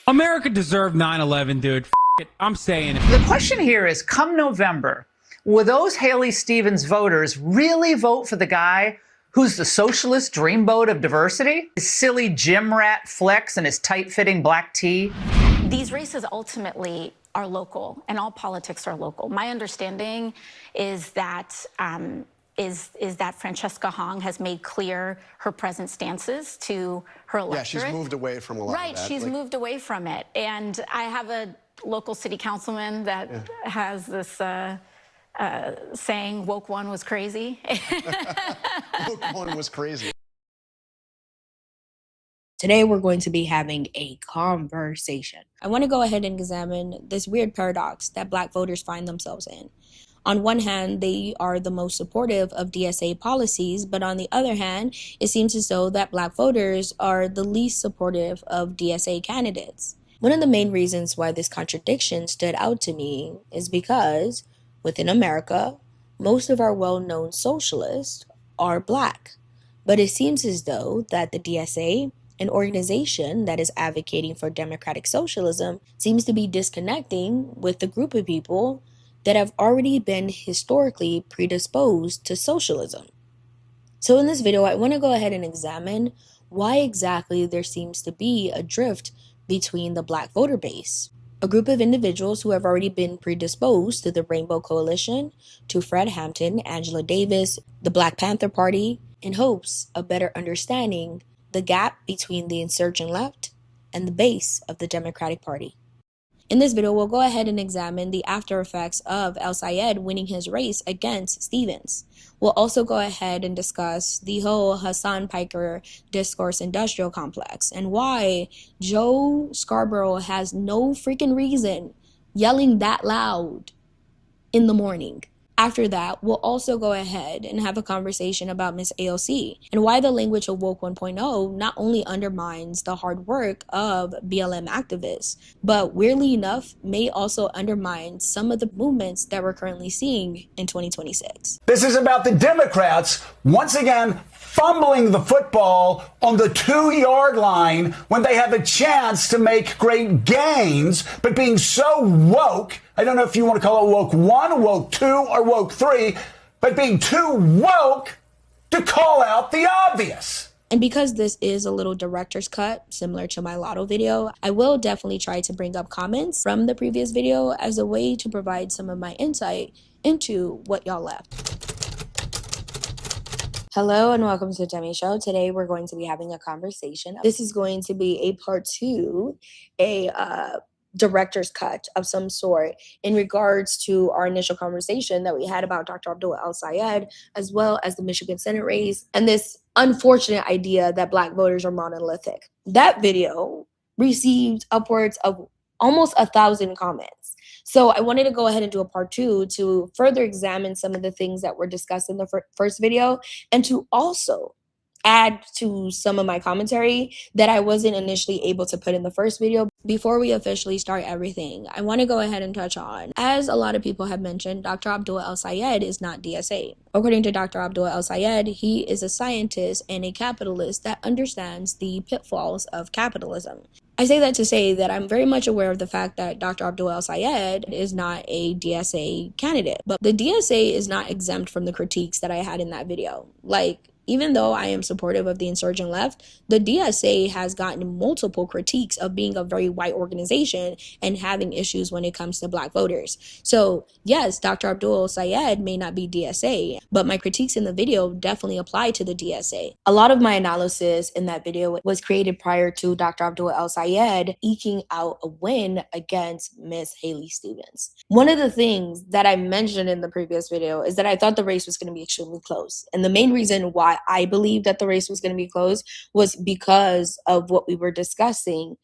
America deserved 9/11, dude. It. I'm saying it. The question here is, come November, will those Haley Stevens voters really vote for the guy who's the socialist dreamboat of diversity? His silly gym rat flex and his tight-fitting black tee? These races ultimately are local, and all politics are local. My understanding is that that Francesca Hong has made clear her present stances to her electorate. Yeah, she's moved away from a lot of that. Right, she's moved away from it. And I have a local city councilman that has this saying, woke one was crazy. Woke one was crazy. Today, we're going to be having a conversation. I want to go ahead and examine this weird paradox that Black voters find themselves in. On one hand, they are the most supportive of DSA policies, but on the other hand, it seems as though that Black voters are the least supportive of DSA candidates. One of the main reasons why this contradiction stood out to me is because within America, most of our well-known socialists are Black. But it seems as though that the DSA, an organization that is advocating for democratic socialism, seems to be disconnecting with the group of people that have already been historically predisposed to socialism. So in this video, I want to go ahead and examine why exactly there seems to be a drift between the Black voter base. A group of individuals who have already been predisposed to the Rainbow Coalition, to Fred Hampton, Angela Davis, the Black Panther Party, in hopes of better understanding the gap between the insurgent left and the base of the Democratic Party. In this video, we'll go ahead and examine the after effects of El Sayed winning his race against Stevens. We'll also go ahead and discuss the whole Hasan Piker Discourse industrial complex and why Joe Scarborough has no freaking reason yelling that loud in the morning. After that, we'll also go ahead and have a conversation about Miss AOC and why the language of Woke 1.0 not only undermines the hard work of BLM activists, but weirdly enough, may also undermine some of the movements that we're currently seeing in 2026. This is about the Democrats once again fumbling the football on the 2-yard line when they have a chance to make great gains, but being so woke, I don't know if you want to call it woke 1, woke 2, or woke 3, but being too woke to call out the obvious. And because this is a little director's cut, similar to my Lotto video, I will definitely try to bring up comments from the previous video as a way to provide some of my insight into what y'all left. Hello and welcome to Demi Show. Today we're going to be having a conversation. This is going to be a part 2, a director's cut of some sort in regards to our initial conversation that we had about Dr. Abdul El Sayed, as well as the Michigan Senate race and this unfortunate idea that Black voters are monolithic. That video received upwards of almost 1,000 comments. So I wanted to go ahead and do a part 2 to further examine some of the things that were discussed in the first video and to also add to some of my commentary that I wasn't initially able to put in the first video. Before we officially start everything, I want to go ahead and touch on, as a lot of people have mentioned, Dr. Abdul El Sayed is not DSA. According to Dr. Abdul El Sayed, he is a scientist and a capitalist that understands the pitfalls of capitalism. I say that to say that I'm very much aware of the fact that Dr. Abdul El Sayed is not a DSA candidate, but the DSA is not exempt from the critiques that I had in that video. Like, even though I am supportive of the insurgent left, the DSA has gotten multiple critiques of being a very white organization and having issues when it comes to Black voters. So yes, Dr. Abdul Sayed may not be DSA, but my critiques in the video definitely apply to the DSA. A lot of my analysis in that video was created prior to Dr. Abdul El Sayed eking out a win against Miss Haley Stevens. One of the things that I mentioned in the previous video is that I thought the race was going to be extremely close. And the main reason why I believed that the race was going to be close was because of what we were discussing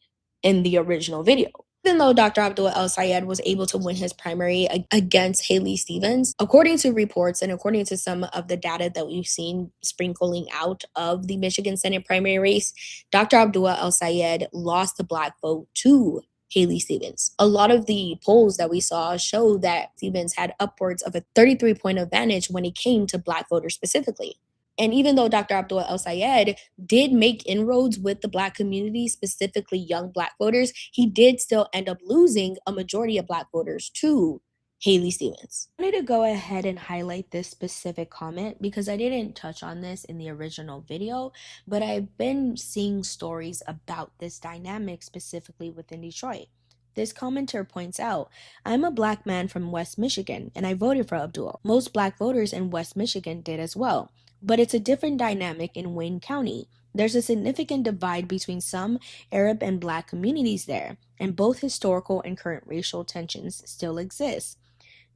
in the original video. Even though Dr. Abdul El Sayed was able to win his primary against Haley Stevens, according to reports and according to some of the data that we've seen sprinkling out of the Michigan Senate primary race, Dr. Abdul El Sayed lost the Black vote to Haley Stevens. A lot of the polls that we saw show that Stevens had upwards of a 33-point advantage when it came to Black voters specifically. And even though Dr. Abdul El-Sayed did make inroads with the Black community, specifically young Black voters, he did still end up losing a majority of Black voters to Haley Stevens. I wanted to go ahead and highlight this specific comment because I didn't touch on this in the original video, but I've been seeing stories about this dynamic specifically within Detroit. This commenter points out, I'm a Black man from West Michigan and I voted for Abdul. Most Black voters in West Michigan did as well. But it's a different dynamic in Wayne County. There's a significant divide between some Arab and Black communities there, and both historical and current racial tensions still exist.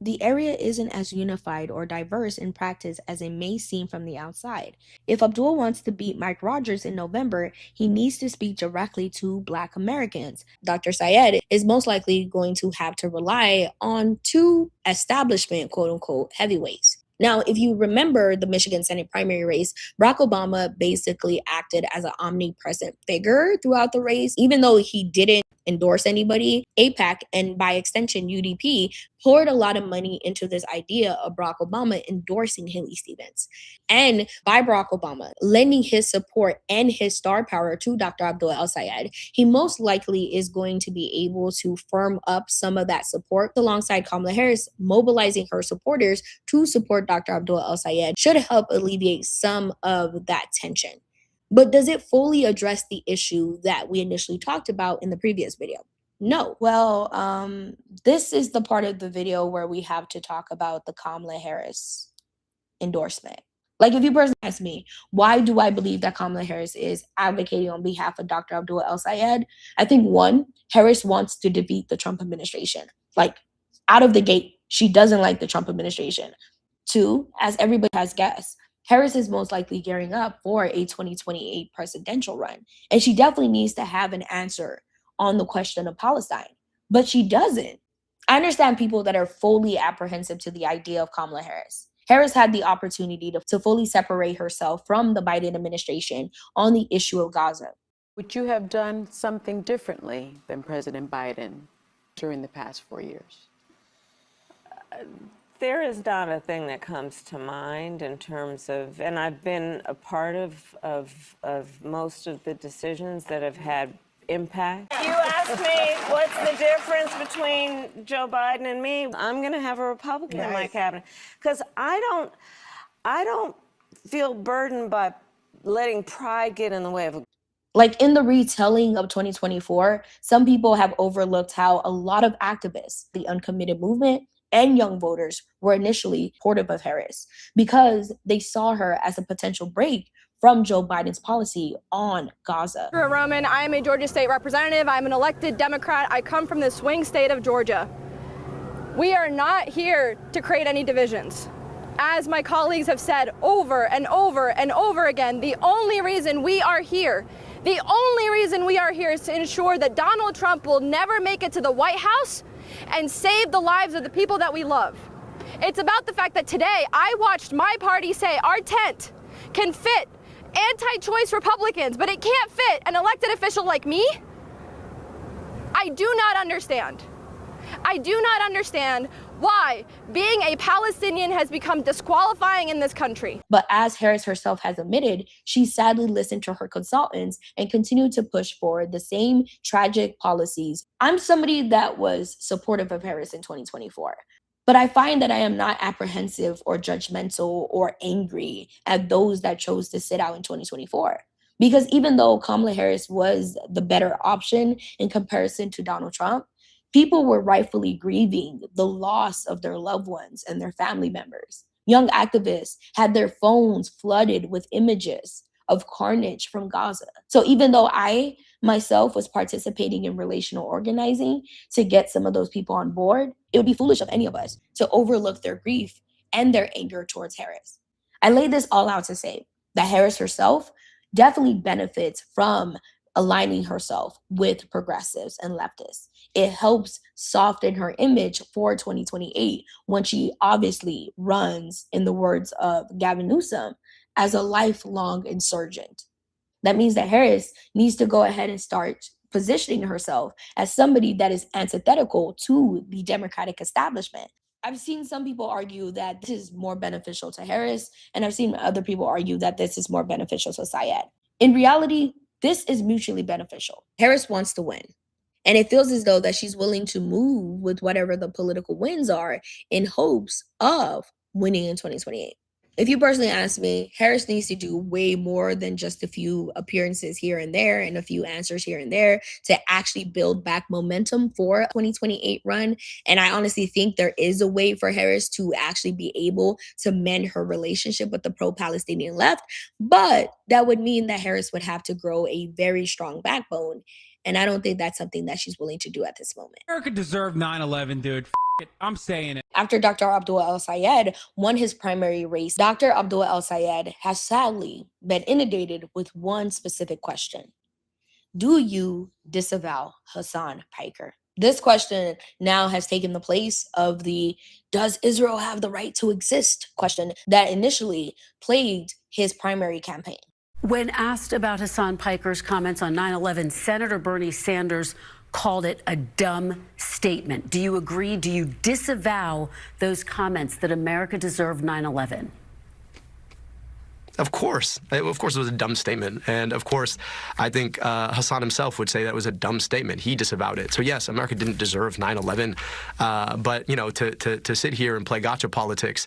The area isn't as unified or diverse in practice as it may seem from the outside. If Abdul wants to beat Mike Rogers in November, he needs to speak directly to Black Americans. Dr. Syed is most likely going to have to rely on two establishment, quote-unquote, heavyweights. Now, if you remember the Michigan Senate primary race, Barack Obama basically acted as an omnipresent figure throughout the race. Even though he didn't endorse anybody, AIPAC and by extension UDP poured a lot of money into this idea of Barack Obama endorsing Haley Stevens. And by Barack Obama lending his support and his star power to Dr. Abdul El-Sayed, he most likely is going to be able to firm up some of that support alongside Kamala Harris mobilizing her supporters to support Dr. Abdul El-Sayed should help alleviate some of that tension. But does it fully address the issue that we initially talked about in the previous video? No. Well, this is the part of the video where we have to talk about the Kamala Harris endorsement. Like, if you personally ask me, why do I believe that Kamala Harris is advocating on behalf of Dr. Abdul El-Sayed? I think, one, Harris wants to defeat the Trump administration. Like, out of the gate, she doesn't like the Trump administration. Two, as everybody has guessed, Harris is most likely gearing up for a 2028 presidential run. And she definitely needs to have an answer on the question of Palestine. But she doesn't. I understand people that are fully apprehensive to the idea of Kamala Harris. Harris had the opportunity to fully separate herself from the Biden administration on the issue of Gaza. Would you have done something differently than President Biden during the past 4 years? There is not a thing that comes to mind in terms of, and I've been a part of most of the decisions that have had impact. You asked me what's the difference between Joe Biden and me. I'm going to have a Republican in my cabinet because I don't feel burdened by letting pride get in the way of a. Like, in the retelling of 2024, some people have overlooked how a lot of activists, the uncommitted movement, and young voters were initially supportive of Harris because they saw her as a potential break from Joe Biden's policy on Gaza. Roman, I am a Georgia state representative. I'm an elected Democrat. I come from the swing state of Georgia. We are not here to create any divisions. As my colleagues have said over and over and over again, the only reason we are here is to ensure that Donald Trump will never make it to the White House and save the lives of the people that we love. It's about the fact that today I watched my party say our tent can fit anti-choice Republicans, but it can't fit an elected official like me. I do not understand. I do not understand why being a Palestinian has become disqualifying in this country. But as Harris herself has admitted, she sadly listened to her consultants and continued to push forward the same tragic policies. I'm somebody that was supportive of Harris in 2024. But I find that I am not apprehensive or judgmental or angry at those that chose to sit out in 2024. Because even though Kamala Harris was the better option in comparison to Donald Trump, people were rightfully grieving the loss of their loved ones and their family members. Young activists had their phones flooded with images of carnage from Gaza. So even though I myself was participating in relational organizing to get some of those people on board, it would be foolish of any of us to overlook their grief and their anger towards Harris. I laid this all out to say that Harris herself definitely benefits from aligning herself with progressives and leftists. It helps soften her image for 2028 when she obviously runs, in the words of Gavin Newsom, as a lifelong insurgent. That means that Harris needs to go ahead and start positioning herself as somebody that is antithetical to the Democratic establishment. I've seen some people argue that this is more beneficial to Harris, and I've seen other people argue that this is more beneficial to Syed. In reality, this is mutually beneficial. Harris wants to win. And it feels as though that she's willing to move with whatever the political wins are in hopes of winning in 2028. If you personally ask me, Harris needs to do way more than just a few appearances here and there and a few answers here and there to actually build back momentum for a 2028 run. And I honestly think there is a way for Harris to actually be able to mend her relationship with the pro-Palestinian left. But that would mean that Harris would have to grow a very strong backbone. And I don't think that's something that she's willing to do at this moment. America deserved 9/11, dude. It. I'm saying it. After Dr. Abdullah El-Sayed won his primary race, Dr. Abdullah El-Sayed has sadly been inundated with one specific question. Do you disavow Hasan Piker? This question now has taken the place of the "Does Israel have the right to exist?" question that initially plagued his primary campaign. When asked about Hasan Piker's comments on 9/11, Senator Bernie Sanders called it a dumb statement. Do you agree? Do you disavow those comments that America deserved 9/11? Of course. Of course it was a dumb statement. And of course, I think Hasan himself would say that was a dumb statement. He disavowed it. So yes, America didn't deserve 9/11. But, you know, to sit here and play gotcha politics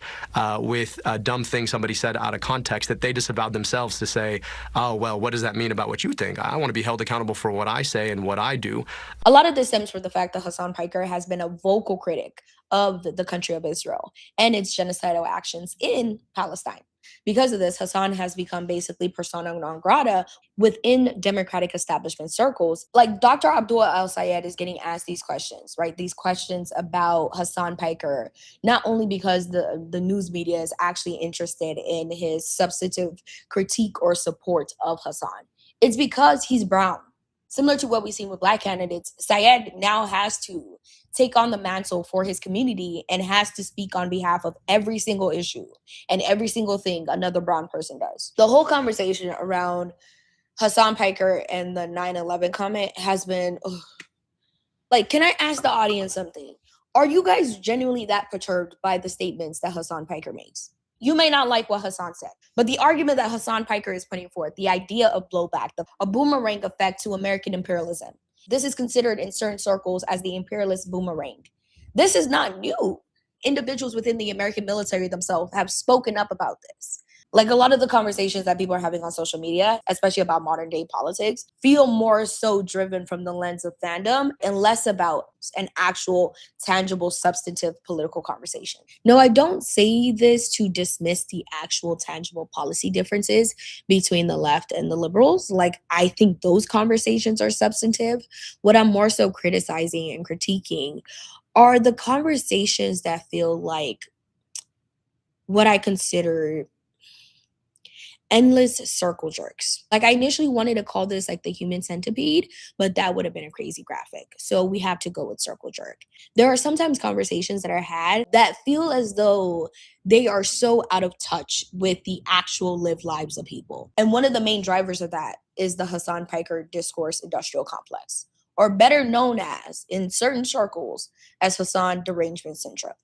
with a dumb thing somebody said out of context that they disavowed themselves to say, oh, well, what does that mean about what you think? I want to be held accountable for what I say and what I do. A lot of this stems from the fact that Hasan Piker has been a vocal critic of the country of Israel and its genocidal actions in Palestine. Because of this, Hasan has become basically persona non grata within Democratic establishment circles. Like Dr. Abdullah El-Sayed is getting asked these questions, right? These questions about Hasan Piker, not only because the news media is actually interested in his substantive critique or support of Hasan. It's because he's brown. Similar to what we've seen with Black candidates, Syed now has to take on the mantle for his community and has to speak on behalf of every single issue and every single thing another brown person does. The whole conversation around Hasan Piker and the 9/11 comment has been, like, can I ask the audience something? Are you guys genuinely that perturbed by the statements that Hasan Piker makes? You may not like what Hasan said, but the argument that Hasan Piker is putting forth, the idea of blowback, a boomerang effect to American imperialism, this is considered in certain circles as the imperialist boomerang. This is not new. Individuals within the American military themselves have spoken up about this. Like a lot of the conversations that people are having on social media, especially about modern day politics, feel more so driven from the lens of fandom and less about an actual tangible substantive political conversation. No, I don't say this to dismiss the actual tangible policy differences between the left and the liberals. Like, I think those conversations are substantive. What I'm more so criticizing and critiquing are the conversations that feel like what I consider endless circle jerks. Like, I initially wanted to call this like the human centipede, but that would have been a crazy graphic. So we have to go with circle jerk. There are sometimes conversations that are had that feel as though they are so out of touch with the actual lived lives of people. And one of the main drivers of that is the Hasan Piker Discourse industrial complex, or better known as, in certain circles, as Hasan derangement syndrome.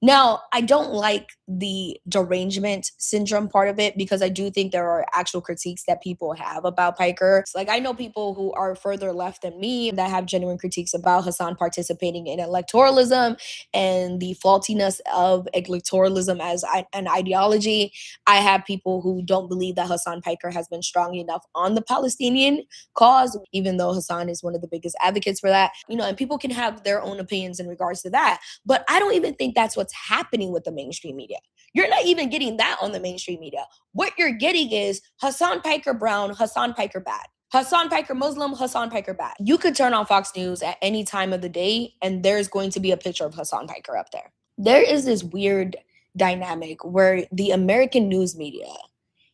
Now, I don't like the derangement syndrome part of it because I do think there are actual critiques that people have about Piker. Like, I know people who are further left than me that have genuine critiques about Hasan participating in electoralism and the faultiness of electoralism as an ideology. I have people who don't believe that Hasan Piker has been strong enough on the Palestinian cause, even though Hasan is one of the biggest advocates for that. You know, and people can have their own opinions in regards to that. But I don't even think that's what's happening with the mainstream media. You're not even getting that on the mainstream media. What you're getting is Hasan Piker brown, Hasan Piker bad. Hasan Piker Muslim, Hasan Piker bad. You could turn on Fox News at any time of the day and there's going to be a picture of Hasan Piker up there. There is this weird dynamic where the American news media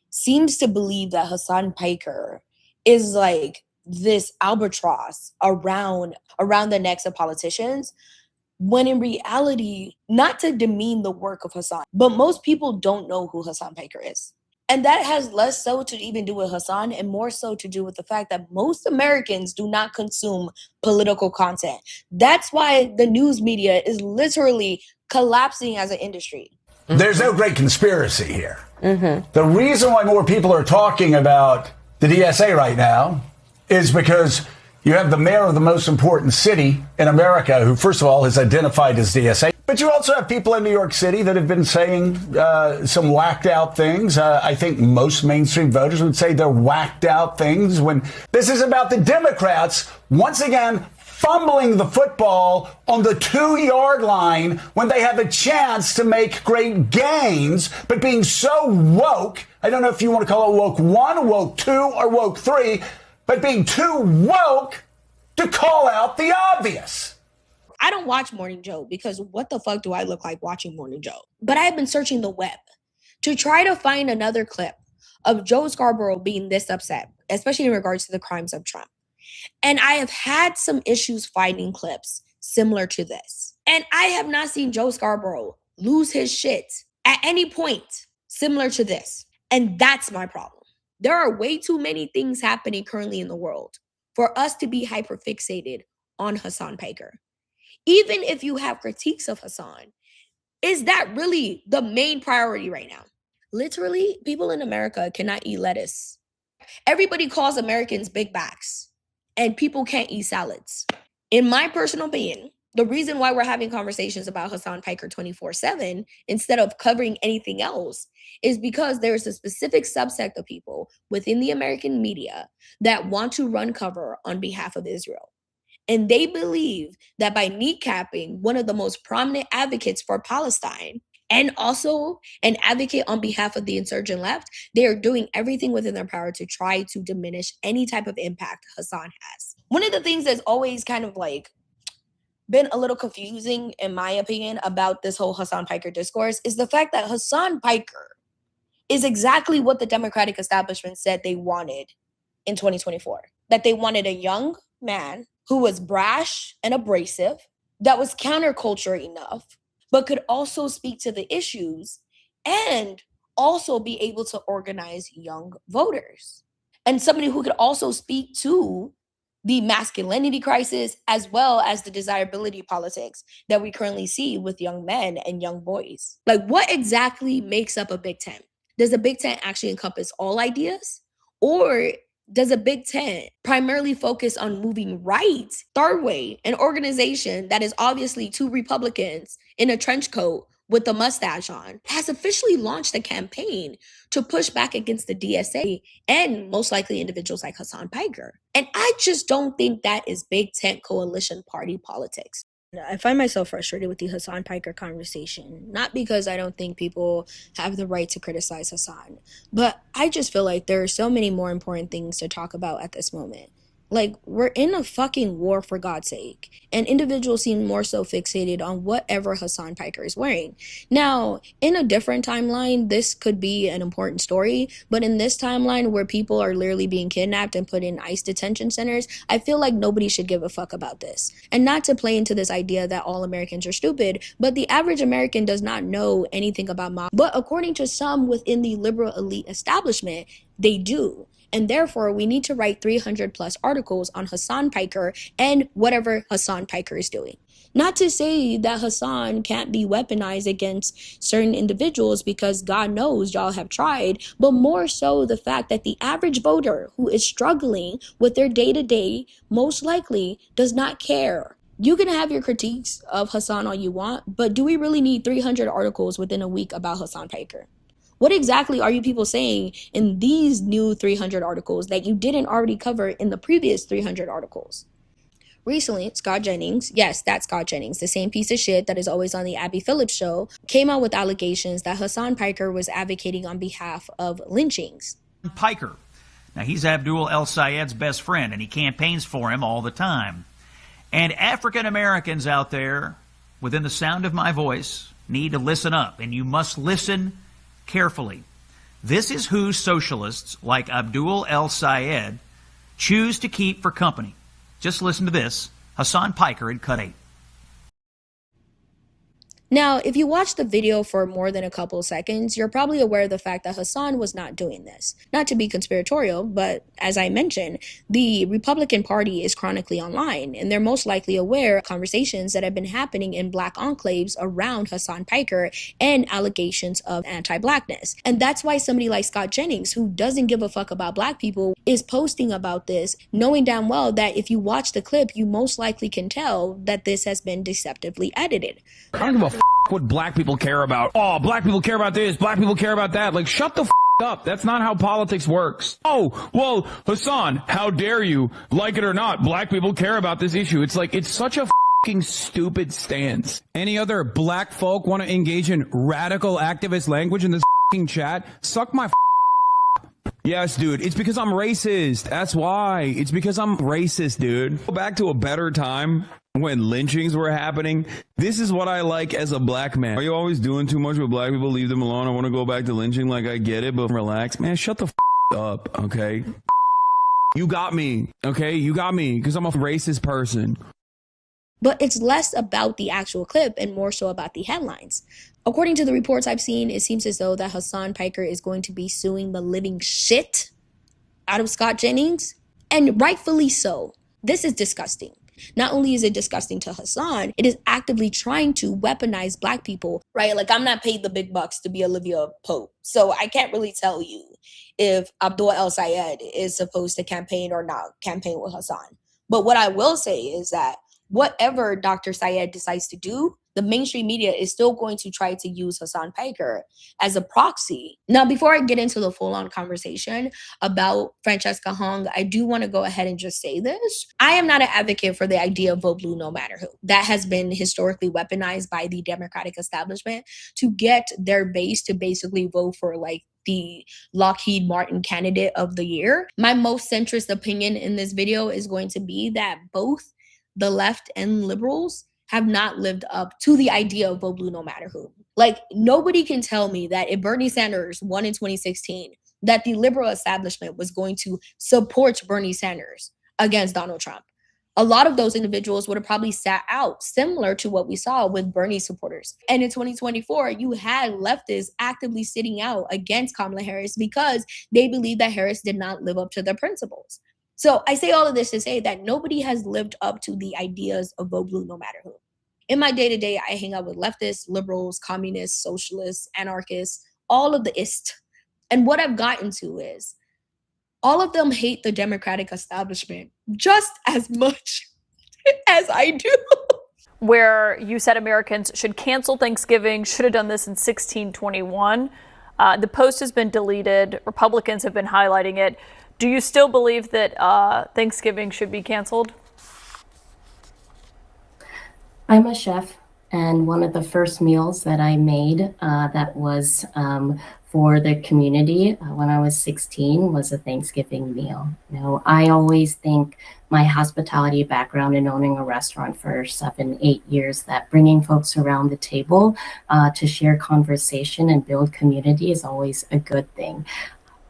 seems to believe that Hasan Piker is like this albatross around the necks of politicians, when in reality, not to demean the work of Hasan, but most people don't know who Hasan Piker is. And that has less so to even do with Hasan and more so to do with the fact that most Americans do not consume political content. That's why the news media is literally collapsing as an industry. There's no great conspiracy here. The reason why more people are talking about the DSA right now is because you have the mayor of the most important city in America who, first of all, is identified as DSA. But you also have people in New York City that have been saying some whacked out things. I think most mainstream voters would say they're whacked out things when this is about the Democrats once again fumbling the football on the 2-yard line when they have a chance to make great gains, but being so woke, I don't know if you want to call it woke 1, woke 2, or woke 3, but being too woke to call out the obvious. I don't watch Morning Joe because what the fuck do I look like watching Morning Joe? But I have been searching the web to try to find another clip of Joe Scarborough being this upset, especially in regards to the crimes of Trump. And I have had some issues finding clips similar to this. And I have not seen Joe Scarborough lose his shit at any point similar to this. And that's my problem. There are way too many things happening currently in the world for us to be hyperfixated on Hasan Piker. Even if you have critiques of Hasan, is that really the main priority right now? Literally, people in America cannot eat lettuce. Everybody calls Americans big backs, and people can't eat salads. In my personal opinion, the reason why we're having conversations about Hasan Piker 24/7 instead of covering anything else is because there's a specific subsect of people within the American media that want to run cover on behalf of Israel. And they believe that by kneecapping one of the most prominent advocates for Palestine and also an advocate on behalf of the insurgent left, they are doing everything within their power to try to diminish any type of impact Hasan has. One of the things that's always kind of like been a little confusing, in my opinion, about this whole Hasan Piker discourse is the fact that Hasan Piker is exactly what the Democratic establishment said they wanted in 2024. That they wanted a young man who was brash and abrasive, that was counterculture enough, but could also speak to the issues and also be able to organize young voters. And somebody who could also speak to the masculinity crisis as well as the desirability politics that we currently see with young men and young boys. Like, what exactly makes up a Big Tent? Does the Big Tent actually encompass all ideas? Or does a Big Tent primarily focus on moving right? Third Way, an organization that is obviously two Republicans in a trench coat with a mustache on, has officially launched a campaign to push back against the DSA and most likely individuals like Hasan Piker. And I just don't think that is Big Tent coalition party politics. I find myself frustrated with the Hasan Piker conversation, not because I don't think people have the right to criticize Hasan, but I just feel like there are so many more important things to talk about at this moment. Like, we're in a fucking war, for God's sake, and individuals seem more so fixated on whatever Hasan Piker is wearing. Now, in a different timeline, this could be an important story, but in this timeline where people are literally being kidnapped and put in ICE detention centers, I feel like nobody should give a fuck about this. And not to play into this idea that all Americans are stupid, but the average American does not know anything about mob. But according to some within the liberal elite establishment, they do. And therefore, we need to write 300 plus articles on Hasan Piker and whatever Hasan Piker is doing. Not to say that Hasan can't be weaponized against certain individuals, because God knows y'all have tried, but more so the fact that the average voter who is struggling with their day-to-day most likely does not care. You can have your critiques of Hasan all you want, but do we really need 300 articles within a week about Hasan Piker? What exactly are you people saying in these new 300 articles that you didn't already cover in the previous 300 articles? Recently, Scott Jennings, yes, that's Scott Jennings, the same piece of shit that is always on the Abby Phillips show, came out with allegations that Hasan Piker was advocating on behalf of lynchings. Piker. Now, he's Abdul El Sayed's best friend, and he campaigns for him all the time. And African Americans out there, within the sound of my voice, need to listen up, and you must listen carefully. This is who socialists like Abdul El Sayed choose to keep for company. Just listen to this. Hasan Piker in Cut 8. Now, if you watch the video for more than a couple seconds, you're probably aware of the fact that Hasan was not doing this. Not to be conspiratorial, but as I mentioned, the Republican Party is chronically online, and they're most likely aware of conversations that have been happening in Black enclaves around Hasan Piker and allegations of anti-Blackness. And that's why somebody like Scott Jennings, who doesn't give a fuck about Black people, is posting about this, knowing damn well that if you watch the clip, you most likely can tell that this has been deceptively edited. I don't give a f what black people care about. Oh, black people care about this, black people care about that. Like, shut the f up. That's not how politics works. Oh, well, Hasan, how dare you? Like it or not, black people care about this issue. It's like, it's such a fucking stupid stance. Any other black folk want to engage in radical activist language in this fucking chat? Suck my Yes, dude. It's because I'm racist. That's why. It's because I'm racist, dude. Go back to a better time when lynchings were happening. This is what I like as a black man. Are you always doing too much with black people? Leave them alone. I want to go back to lynching. Like, I get it, but relax. Man, shut the up, okay? You got me, okay? You got me because I'm a racist person. But it's less about the actual clip and more so about the headlines. According to the reports I've seen, it seems as though that Hasan Piker is going to be suing the living shit out of Scott Jennings, and rightfully so. This is disgusting. Not only is it disgusting to Hasan, it is actively trying to weaponize black people, right? Like, I'm not paid the big bucks to be Olivia Pope, so I can't really tell you if Abdul El Sayed is supposed to campaign or not campaign with Hasan. But what I will say is that whatever Dr. Sayed decides to do, the mainstream media is still going to try to use Hasan Piker as a proxy. Now, before I get into the full-on conversation about Francesca Hong, I do want to go ahead and just say this. I am not an advocate for the idea of vote blue no matter who. That has been historically weaponized by the Democratic establishment to get their base to basically vote for, like, the Lockheed Martin candidate of the year. My most centrist opinion in this video is going to be that both the left and liberals have not lived up to the idea of vote blue no matter who. Like, nobody can tell me that if Bernie Sanders won in 2016, that the liberal establishment was going to support Bernie Sanders against Donald Trump. A lot of those individuals would have probably sat out, similar to what we saw with Bernie supporters. And in 2024, you had leftists actively sitting out against Kamala Harris because they believed that Harris did not live up to their principles. So I say all of this to say that nobody has lived up to the ideas of vote blue no matter who. In my day-to-day, I hang out with leftists, liberals, communists, socialists, anarchists, all of the ist. And what I've gotten to is all of them hate the Democratic establishment just as much as I do. Where you said Americans should cancel Thanksgiving, should have done this in 1621. The post has been deleted. Republicans have been highlighting it. Do you still believe that Thanksgiving should be canceled? I'm a chef, and one of the first meals that I made that was for the community when I was 16 was a Thanksgiving meal. You know, I always think my hospitality background in owning a restaurant for 7-8 years, that bringing folks around the table to share conversation and build community is always a good thing.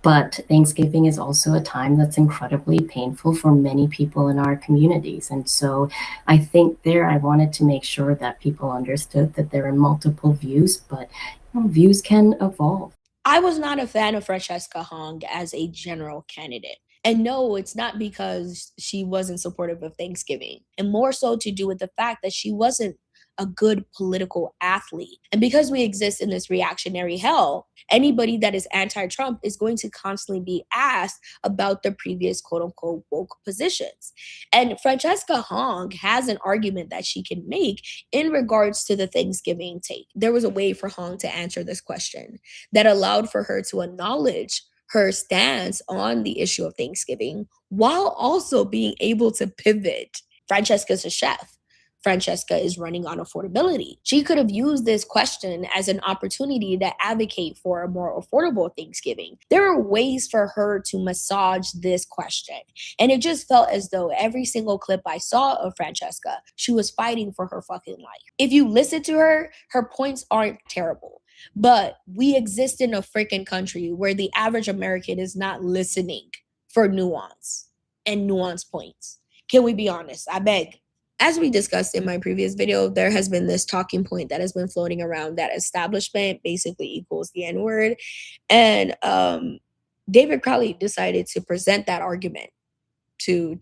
But Thanksgiving is also a time that's incredibly painful for many people in our communities. And so I think I wanted to make sure that people understood that there are multiple views, but views can evolve. I was not a fan of Francesca Hong as a general candidate. And no, it's not because she wasn't supportive of Thanksgiving, and more so to do with the fact that she wasn't a good political athlete. And because we exist in this reactionary hell, anybody that is anti-Trump is going to constantly be asked about the previous quote-unquote woke positions. And Francesca Hong has an argument that she can make in regards to the Thanksgiving take. There was a way for Hong to answer this question that allowed for her to acknowledge her stance on the issue of Thanksgiving while also being able to pivot. Francesca's a chef. Francesca is running on affordability. She could have used this question as an opportunity to advocate for a more affordable Thanksgiving. There are ways for her to massage this question. And it just felt as though every single clip I saw of Francesca, she was fighting for her fucking life. If you listen to her, her points aren't terrible. But we exist in a freaking country where the average American is not listening for nuance and nuance points. Can we be honest? I beg. As we discussed in my previous video, there has been this talking point that has been floating around that establishment basically equals the N-word. And David Crowley decided to present that argument to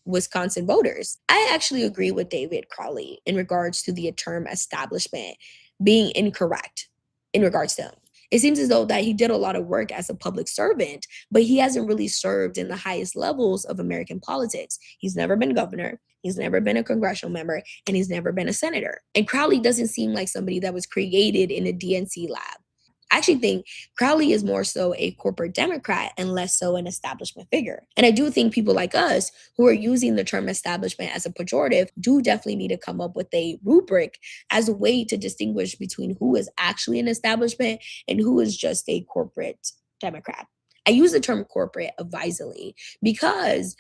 Wisconsin voters. I actually agree with David Crowley in regards to the term establishment being incorrect in regards to him. It seems as though that he did a lot of work as a public servant, but he hasn't really served in the highest levels of American politics. He's never been governor, he's never been a congressional member, and he's never been a senator. And Crowley doesn't seem like somebody that was created in a DNC lab. I actually think Crowley is more so a corporate Democrat and less so an establishment figure. And I do think people like us who are using the term establishment as a pejorative do definitely need to come up with a rubric as a way to distinguish between who is actually an establishment and who is just a corporate Democrat. I use the term corporate advisedly because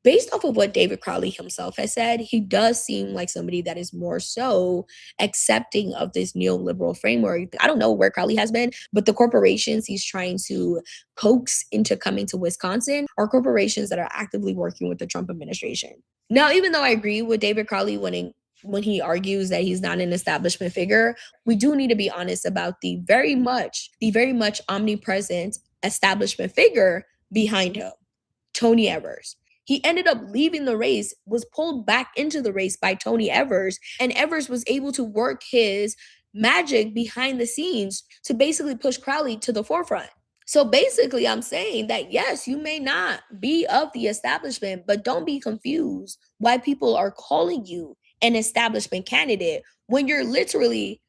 based off of what David Crowley himself has said, he does seem like somebody that is more so accepting of this neoliberal framework. I don't know where Crowley has been, but the corporations he's trying to coax into coming to Wisconsin are corporations that are actively working with the Trump administration. Now, even though I agree with David Crowley when he argues that he's not an establishment figure, we do need to be honest about the very much omnipresent establishment figure behind him, Tony Evers. He ended up leaving the race, was pulled back into the race by Tony Evers, and Evers was able to work his magic behind the scenes to basically push Crowley to the forefront. So basically, I'm saying that, yes, you may not be of the establishment, but don't be confused why people are calling you an establishment candidate when you're literally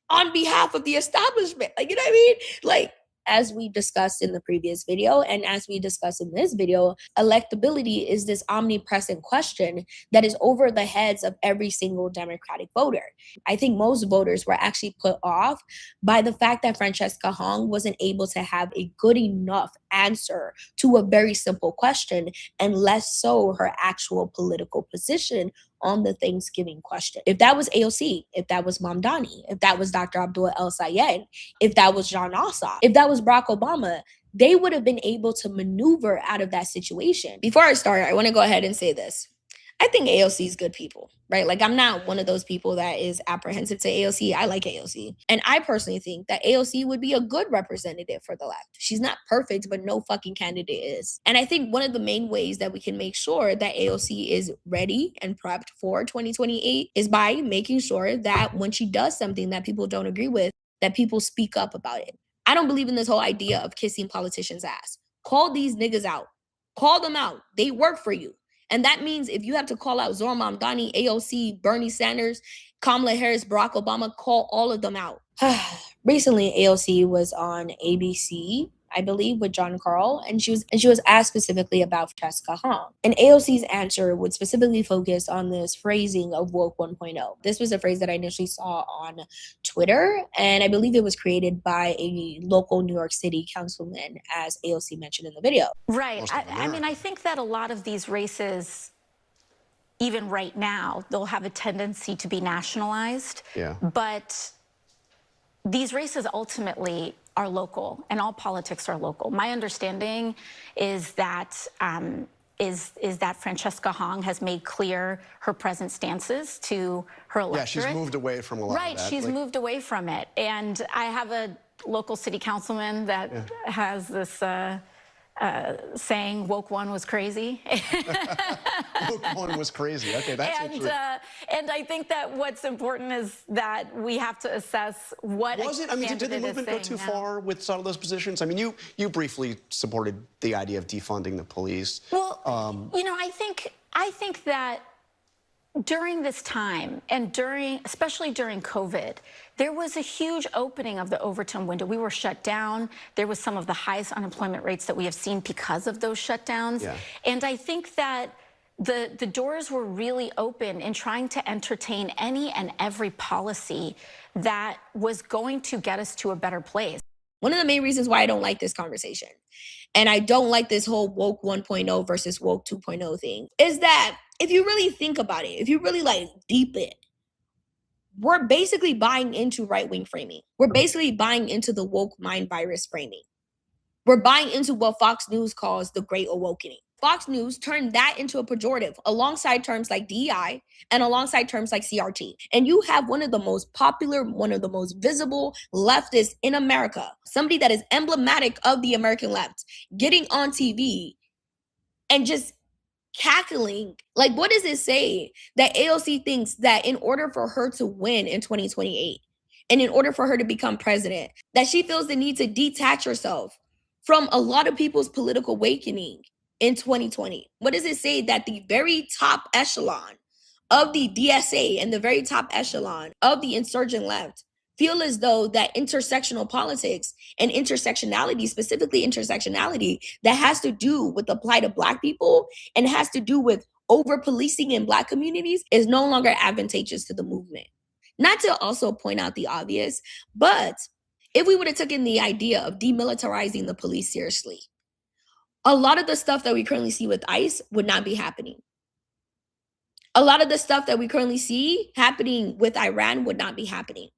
on behalf of the establishment. Like, you know what I mean? Like, as we discussed in the previous video and as we discussed in this video, electability is this omnipresent question that is over the heads of every single Democratic voter. I think most voters were actually put off by the fact that Francesca Hong wasn't able to have a good enough answer to a very simple question, and less so her actual political position on the Thanksgiving question. If that was AOC, if that was Mamdani, if that was Dr. Abdul El Sayed, if that was John Ossoff, if that was Barack Obama, they would have been able to maneuver out of that situation. Before I start, I want to go ahead and say this. I think AOC is good people, right? Like, I'm not one of those people that is apprehensive to AOC. I like AOC. And I personally think that AOC would be a good representative for the left. She's not perfect, but no fucking candidate is. And I think one of the main ways that we can make sure that AOC is ready and prepped for 2028 is by making sure that when she does something that people don't agree with, that people speak up about it. I don't believe in this whole idea of kissing politicians' ass. Call these niggas out. Call them out. They work for you. And that means if you have to call out Zohran Mamdani, AOC, Bernie Sanders, Kamala Harris, Barack Obama, call all of them out. Recently, AOC was on ABC, I believe, with John Carl, and she was asked specifically about Francesca Hong. And AOC's answer would specifically focus on this phrasing of woke 1.0. This was a phrase that I initially saw on Twitter, and I believe it was created by a local New York City councilman, as AOC mentioned in the video. Right. I mean, I think that a lot of these races, even right now, they'll have a tendency to be nationalized. Yeah. But these races ultimately are local, and all politics are local. My understanding is that Francesca Hong has made clear her present stances to her electorate. Yeah, she's moved away from a lot of that. Right, she's moved away from it. And I have a local city councilman that has this saying, woke one was crazy. Woke one was crazy. Okay, that's interesting. And I think that what's important is that we have to assess what was it? I mean, did the movement go too far with some of those positions? I mean, you briefly supported the idea of defunding the police. Well, you know, I think that during this time and especially during COVID, there was a huge opening of the Overton window. We were shut down. There was some of the highest unemployment rates that we have seen because of those shutdowns. Yeah. And I think that the doors were really open in trying to entertain any and every policy that was going to get us to a better place. One of the main reasons why I don't like this conversation, and I don't like this whole woke 1.0 versus woke 2.0 thing, is that if you really think about it, if you really like deep it, we're basically buying into right-wing framing. We're basically buying into the woke mind virus framing. We're buying into what Fox News calls the Great Awakening. Fox News turned that into a pejorative alongside terms like DEI and alongside terms like CRT. And you have one of the most popular, one of the most visible leftists in America, somebody that is emblematic of the American left, getting on TV and just cackling. Like, what does it say? That AOC thinks that in order for her to win in 2028 and in order for her to become president, that she feels the need to detach herself from a lot of people's political awakening in 2020. What does it say? That the very top echelon of the DSA and the very top echelon of the insurgent left feel as though that intersectional politics and intersectionality, specifically intersectionality, that has to do with the plight of Black people and has to do with over-policing in Black communities is no longer advantageous to the movement. Not to also point out the obvious, but if we would have taken the idea of demilitarizing the police seriously, a lot of the stuff that we currently see with ICE would not be happening. A lot of the stuff that we currently see happening with Iran would not be happening.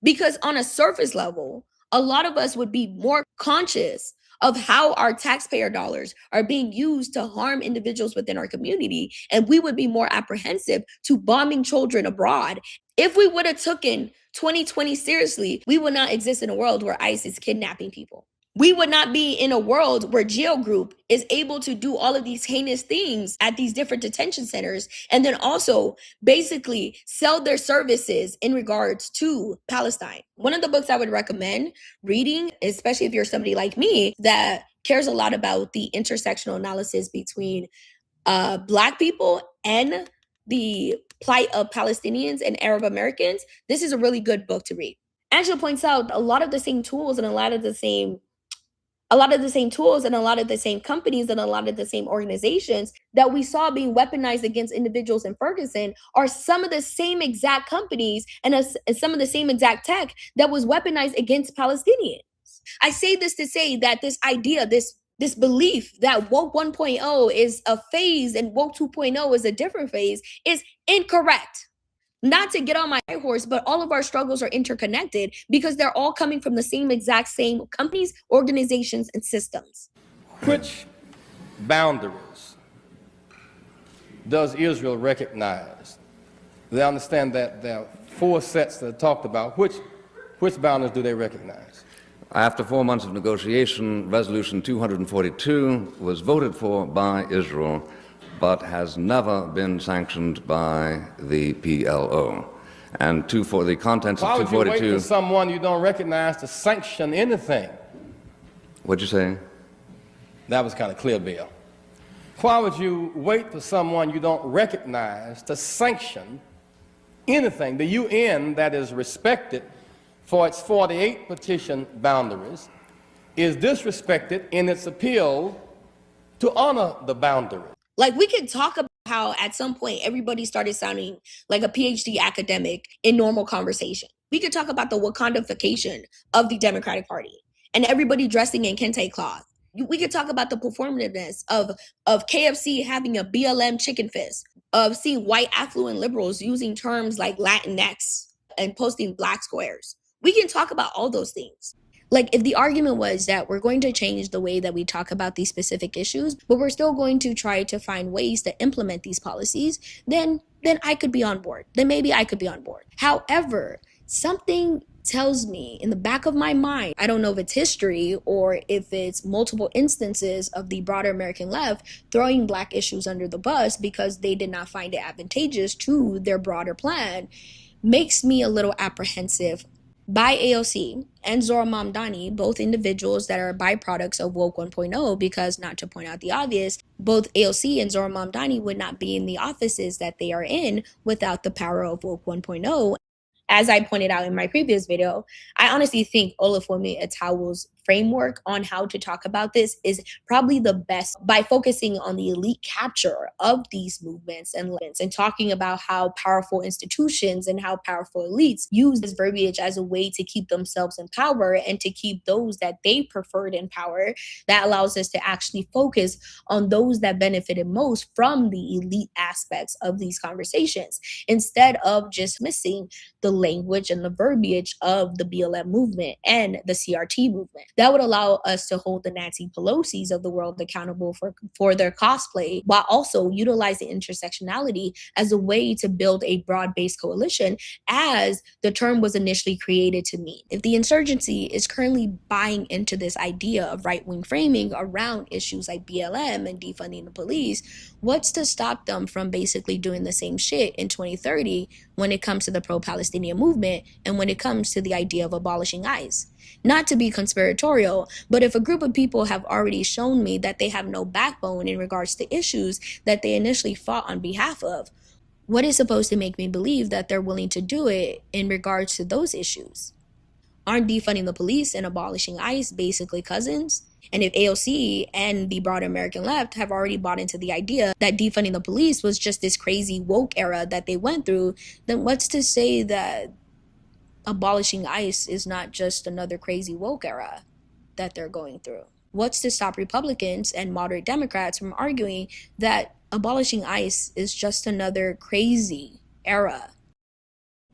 Because on a surface level, a lot of us would be more conscious of how our taxpayer dollars are being used to harm individuals within our community. And we would be more apprehensive to bombing children abroad. If we would have taken 2020 seriously, we would not exist in a world where ICE is kidnapping people. We would not be in a world where Jail Group is able to do all of these heinous things at these different detention centers and then also basically sell their services in regards to Palestine. One of the books I would recommend reading, especially if you're somebody like me that cares a lot about the intersectional analysis between Black people and the plight of Palestinians and Arab Americans, this is a really good book to read. Angela points out a lot of the same tools and a lot of the same tools and a lot of the same companies and a lot of the same organizations that we saw being weaponized against individuals in Ferguson are some of the same exact companies and some of the same exact tech that was weaponized against Palestinians. I say this to say that this idea, this belief that woke 1.0 is a phase and woke 2.0 is a different phase is incorrect. Not to get on my horse, but all of our struggles are interconnected because they're all coming from the same companies, organizations, and systems. Which boundaries does Israel recognize? They understand that there are 4 sets that are talked about. Which boundaries do they recognize? After 4 months of negotiation, Resolution 242 was voted for by Israel, but has never been sanctioned by the PLO. And for the contents of 242... Why would you wait for someone you don't recognize to sanction anything? What'd you say? That was kind of clear, Bill. Why would you wait for someone you don't recognize to sanction anything? The UN, that is respected for its 48 petition boundaries, is disrespected in its appeal to honor the boundaries. Like, we could talk about how at some point everybody started sounding like a PhD academic in normal conversation. We could talk about the Wakandification of the Democratic Party and everybody dressing in kente cloth. We could talk about the performativeness of KFC having a BLM chicken fist, of seeing white affluent liberals using terms like Latinx and posting Black squares. We can talk about all those things. Like, if the argument was that we're going to change the way that we talk about these specific issues, but we're still going to try to find ways to implement these policies, then I could be on board. Then maybe I could be on board. However, something tells me in the back of my mind, I don't know if it's history or if it's multiple instances of the broader American left throwing Black issues under the bus because they did not find it advantageous to their broader plan, makes me a little apprehensive by AOC and Zohran Mamdani, both individuals that are byproducts of Woke 1.0, because, not to point out the obvious, both AOC and Zohran Mamdani would not be in the offices that they are in without the power of Woke 1.0. As I pointed out in my previous video, I honestly think Olufemi Atawo's framework on how to talk about this is probably the best by focusing on the elite capture of these movements and talking about how powerful institutions and how powerful elites use this verbiage as a way to keep themselves in power and to keep those that they preferred in power. That allows us to actually focus on those that benefited most from the elite aspects of these conversations, instead of just missing the language and the verbiage of the BLM movement and the CRT movement. That would allow us to hold the Nancy Pelosi's of the world accountable for their cosplay, while also utilizing intersectionality as a way to build a broad-based coalition, as the term was initially created to mean. If the insurgency is currently buying into this idea of right-wing framing around issues like BLM and defunding the police, what's to stop them from basically doing the same shit in 2030 when it comes to the pro-Palestinian movement and when it comes to the idea of abolishing ICE? Not to be conspiratorial, but if a group of people have already shown me that they have no backbone in regards to issues that they initially fought on behalf of, what is supposed to make me believe that they're willing to do it in regards to those issues? Aren't defunding the police and abolishing ICE basically cousins? And if AOC and the broader American left have already bought into the idea that defunding the police was just this crazy woke era that they went through, then what's to say that abolishing ICE is not just another crazy woke era that they're going through? What's to stop Republicans and moderate Democrats from arguing that abolishing ICE is just another crazy era?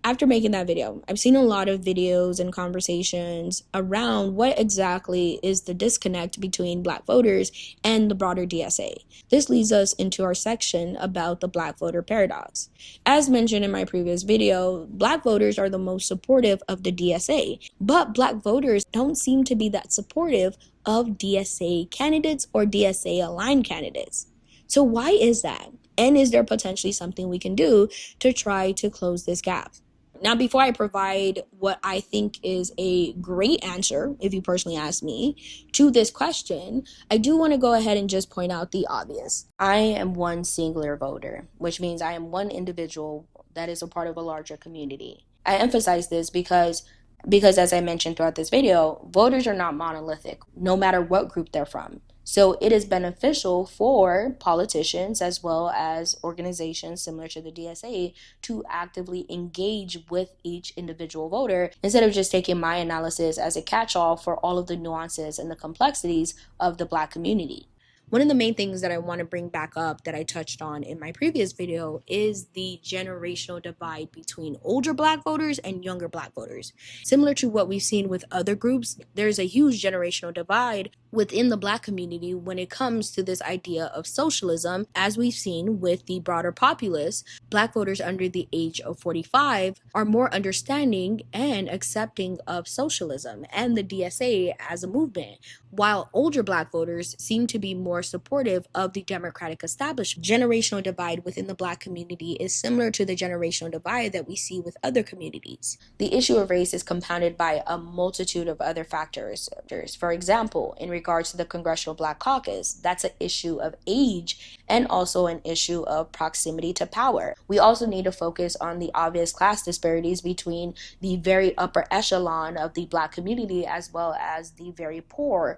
After making that video, I've seen a lot of videos and conversations around what exactly is the disconnect between Black voters and the broader DSA. This leads us into our section about the Black voter paradox. As mentioned in my previous video, Black voters are the most supportive of the DSA, but Black voters don't seem to be that supportive of DSA candidates or DSA-aligned candidates. So why is that? And is there potentially something we can do to try to close this gap? Now, before I provide what I think is a great answer, if you personally ask me, to this question, I do want to go ahead and just point out the obvious. I am one singular voter, which means I am one individual that is a part of a larger community. I emphasize this because as I mentioned throughout this video, voters are not monolithic, no matter what group they're from. So it is beneficial for politicians as well as organizations similar to the DSA to actively engage with each individual voter instead of just taking my analysis as a catch-all for all of the nuances and the complexities of the Black community. One of the main things that I want to bring back up that I touched on in my previous video is the generational divide between older Black voters and younger Black voters. Similar to what we've seen with other groups, there's a huge generational divide within the Black community when it comes to this idea of socialism. As we've seen with the broader populace, Black voters under the age of 45 are more understanding and accepting of socialism and the DSA as a movement, while older Black voters seem to be more supportive of the Democratic establishment. Generational divide within the Black community is similar to the generational divide that we see with other communities. The issue of race is compounded by a multitude of other factors. For example, in regards to the Congressional Black Caucus, that's an issue of age and also an issue of proximity to power. We also need to focus on the obvious class disparities between the very upper echelon of the Black community as well as the very poor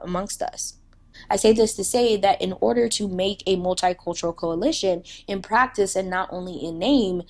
amongst us. I say this to say that in order to make a multicultural coalition in practice and not only in name,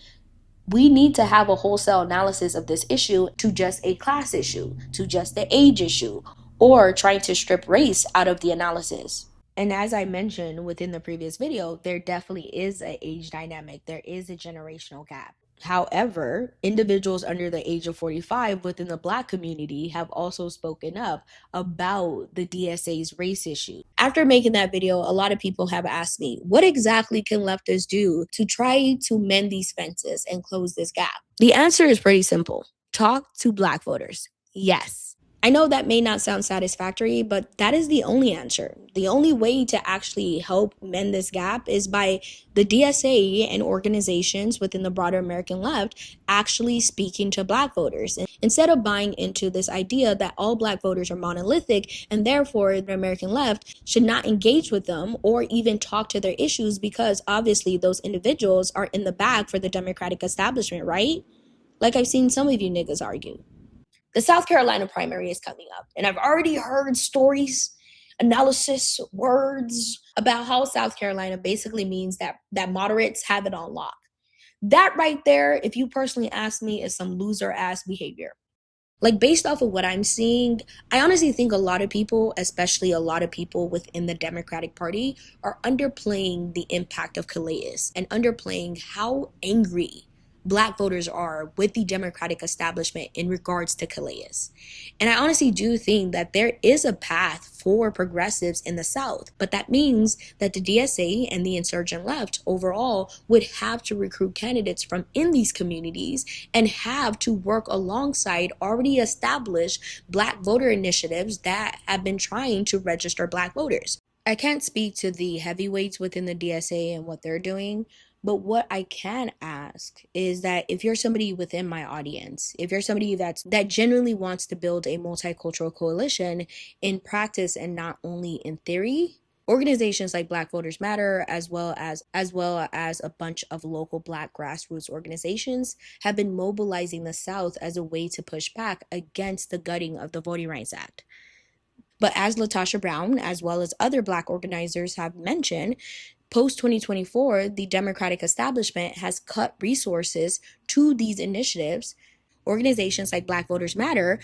we need to have a wholesale analysis of this issue to just a class issue, to just the age issue, or trying to strip race out of the analysis. And as I mentioned within the previous video, there definitely is an age dynamic. There is a generational gap. However, individuals under the age of 45 within the Black community have also spoken up about the DSA's race issue. After making that video, a lot of people have asked me, what exactly can leftists do to try to mend these fences and close this gap? The answer is pretty simple. Talk to Black voters. Yes. I know that may not sound satisfactory, but that is the only answer. The only way to actually help mend this gap is by the DSA and organizations within the broader American left actually speaking to Black voters. And instead of buying into this idea that all Black voters are monolithic and therefore the American left should not engage with them or even talk to their issues because obviously those individuals are in the bag for the Democratic establishment, right? Like I've seen some of you niggas argue. The South Carolina primary is coming up, and I've already heard stories, analysis, words about how South Carolina basically means that moderates have it on lock. That right there, if you personally ask me, is some loser-ass behavior. Like, based off of what I'm seeing, I honestly think a lot of people, especially a lot of people within the Democratic Party, are underplaying the impact of Calais and underplaying how angry Black voters are with the Democratic establishment in regards to Calais. And I honestly do think that there is a path for progressives in the South, but that means that the DSA and the insurgent left overall would have to recruit candidates from in these communities and have to work alongside already established Black voter initiatives that have been trying to register Black voters. I can't speak to the heavyweights within the DSA and what they're doing, but what I can ask is that if you're somebody within my audience, if you're somebody that genuinely wants to build a multicultural coalition in practice and not only in theory, organizations like Black Voters Matter, as well as a bunch of local Black grassroots organizations, have been mobilizing the South as a way to push back against the gutting of the Voting Rights Act. But as LaTosha Brown, as well as other Black organizers have mentioned, post-2024, the Democratic establishment has cut resources to these initiatives. Organizations like Black Voters Matter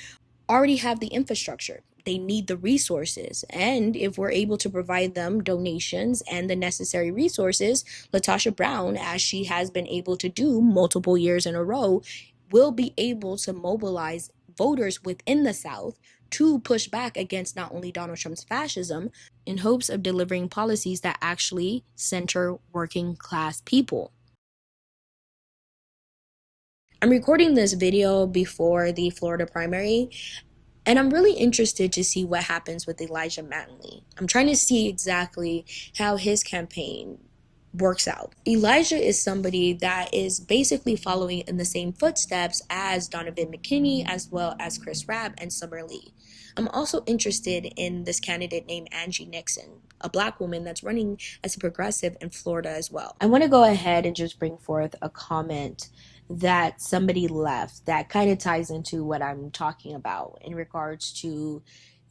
already have the infrastructure. They need the resources. And if we're able to provide them donations and the necessary resources, LaTosha Brown, as she has been able to do multiple years in a row, will be able to mobilize voters within the South to push back against not only Donald Trump's fascism in hopes of delivering policies that actually center working class people. I'm recording this video before the Florida primary, and I'm really interested to see what happens with Elijah Mattingly. I'm trying to see exactly how his campaign works out. Elijah is somebody that is basically following in the same footsteps as Donovan McKinney, as well as Chris Rabb and Summer Lee. I'm also interested in this candidate named Angie Nixon, a Black woman that's running as a progressive in Florida as well. I want to go ahead and just bring forth a comment that somebody left that kind of ties into what I'm talking about in regards to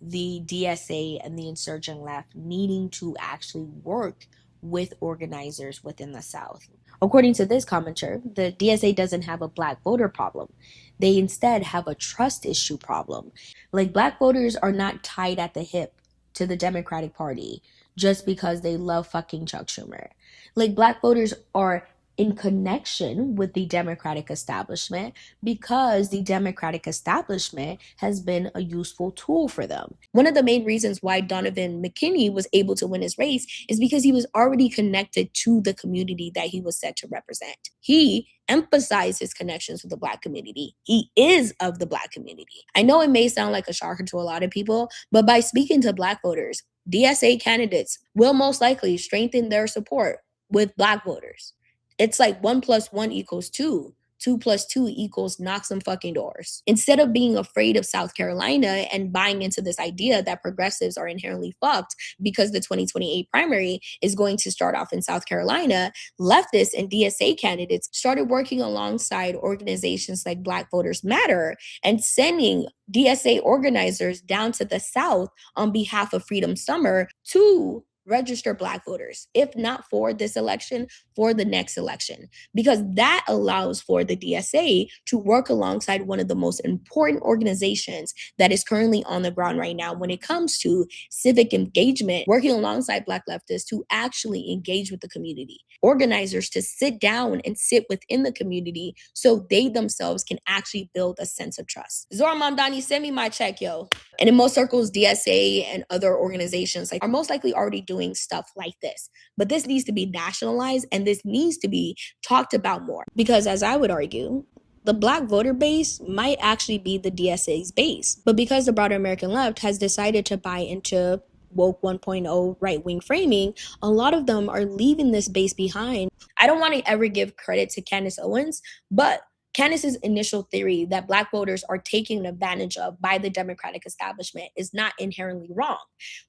the DSA and the insurgent left needing to actually work with organizers within the South. According to this commenter, the DSA doesn't have a Black voter problem. They instead have a trust issue problem. Like, Black voters are not tied at the hip to the Democratic Party just because they love fucking Chuck Schumer. Like, Black voters are in connection with the Democratic establishment because the Democratic establishment has been a useful tool for them. One of the main reasons why Donovan McKinney was able to win his race is because he was already connected to the community that he was set to represent. He emphasized his connections with the Black community. He is of the Black community. I know it may sound like a shocker to a lot of people, but by speaking to Black voters, DSA candidates will most likely strengthen their support with Black voters. It's like 1 + 1 = 2. 2 + 2 = knock some fucking doors. Instead of being afraid of South Carolina and buying into this idea that progressives are inherently fucked because the 2028 primary is going to start off in South Carolina, leftists and DSA candidates started working alongside organizations like Black Voters Matter and sending DSA organizers down to the South on behalf of Freedom Summer to register Black voters, if not for this election, for the next election, because that allows for the DSA to work alongside one of the most important organizations that is currently on the ground right now when it comes to civic engagement, working alongside Black leftists to actually engage with the community, organizers to sit down and sit within the community so they themselves can actually build a sense of trust. Zora Mamdani, send me my check, yo. And in most circles, DSA and other organizations are most likely already doing stuff like this. But this needs to be nationalized and this needs to be talked about more. Because as I would argue, the Black voter base might actually be the DSA's base. But because the broader American left has decided to buy into woke 1.0 right-wing framing, a lot of them are leaving this base behind. I don't want to ever give credit to Candace Owens, but Candace's initial theory that Black voters are taken advantage of by the Democratic establishment is not inherently wrong.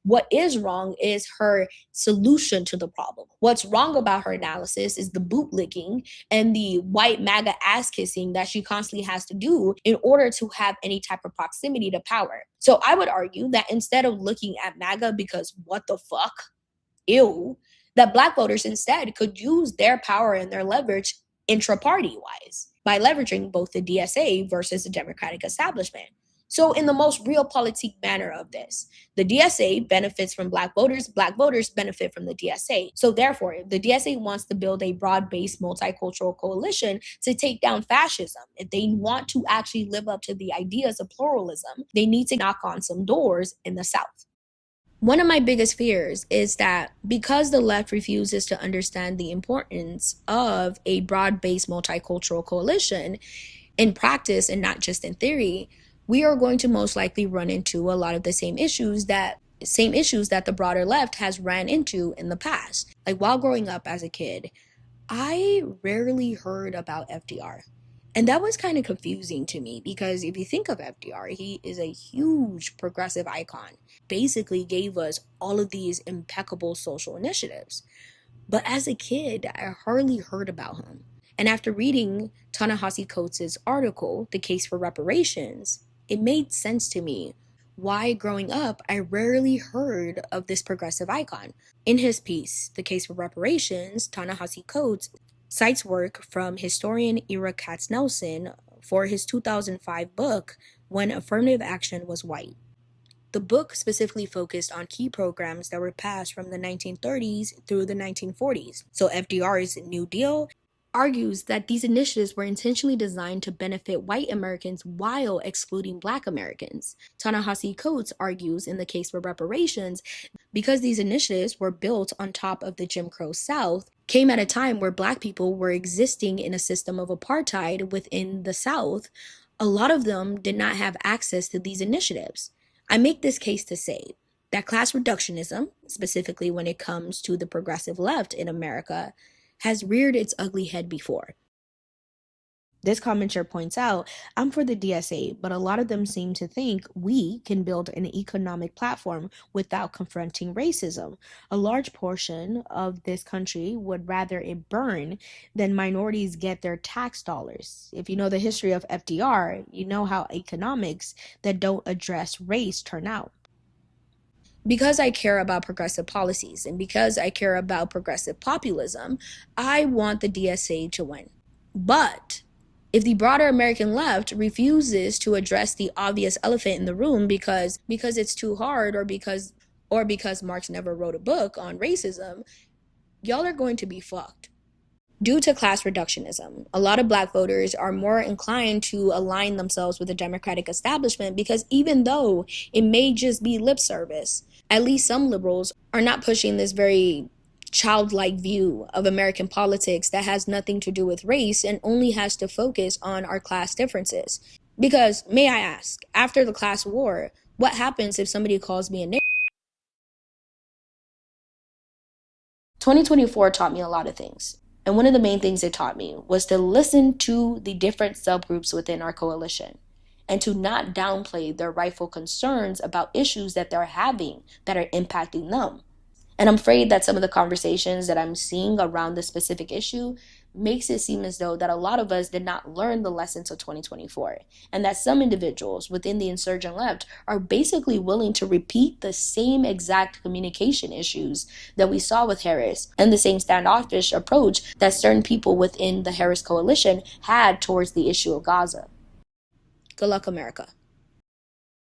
What is wrong is her solution to the problem. What's wrong about her analysis is the bootlicking and the white MAGA ass kissing that she constantly has to do in order to have any type of proximity to power. So I would argue that instead of looking at MAGA because what the fuck, ew, that Black voters instead could use their power and their leverage intra-party wise by leveraging both the DSA versus the Democratic establishment. So in the most realpolitik manner of this, the DSA benefits from Black voters benefit from the DSA. So therefore, if the DSA wants to build a broad-based multicultural coalition to take down fascism, if they want to actually live up to the ideas of pluralism, they need to knock on some doors in the South. One of my biggest fears is that because the left refuses to understand the importance of a broad-based multicultural coalition in practice and not just in theory, we are going to most likely run into a lot of the same issues that the broader left has ran into in the past. Like while growing up as a kid, I rarely heard about FDR. And that was kind of confusing to me because if you think of FDR, he is a huge progressive icon, basically gave us all of these impeccable social initiatives. But as a kid, I hardly heard about him. And after reading Ta-Nehisi Coates' article, The Case for Reparations, it made sense to me why growing up I rarely heard of this progressive icon. In his piece, The Case for Reparations, Ta-Nehisi Coates cites work from historian Ira Katz-Nelson for his 2005 book, When Affirmative Action Was White. The book specifically focused on key programs that were passed from the 1930s through the 1940s. So FDR's New Deal argues that these initiatives were intentionally designed to benefit white Americans while excluding Black Americans. Ta-Nehisi Coates argues in The Case for Reparations, because these initiatives were built on top of the Jim Crow South, came at a time where Black people were existing in a system of apartheid within the South. A lot of them did not have access to these initiatives. I make this case to say that class reductionism, specifically when it comes to the progressive left in America, has reared its ugly head before. This commenter points out, I'm for the DSA, but a lot of them seem to think we can build an economic platform without confronting racism. A large portion of this country would rather it burn than minorities get their tax dollars. If you know the history of FDR, you know how economics that don't address race turn out. Because I care about progressive policies and because I care about progressive populism, I want the DSA to win. But if the broader American left refuses to address the obvious elephant in the room because it's too hard or because Marx never wrote a book on racism, y'all are going to be fucked. Due to class reductionism, a lot of Black voters are more inclined to align themselves with the Democratic establishment because even though it may just be lip service, at least some liberals are not pushing this very childlike view of American politics that has nothing to do with race and only has to focus on our class differences. Because, may I ask, after the class war, what happens if somebody calls me a nigger? 2024 taught me a lot of things. And one of the main things it taught me was to listen to the different subgroups within our coalition and to not downplay their rightful concerns about issues that they're having that are impacting them. And I'm afraid that some of the conversations that I'm seeing around this specific issue makes it seem as though that a lot of us did not learn the lessons of 2024, and that some individuals within the insurgent left are basically willing to repeat the same exact communication issues that we saw with Harris and the same standoffish approach that certain people within the Harris coalition had towards the issue of Gaza. Good luck, America.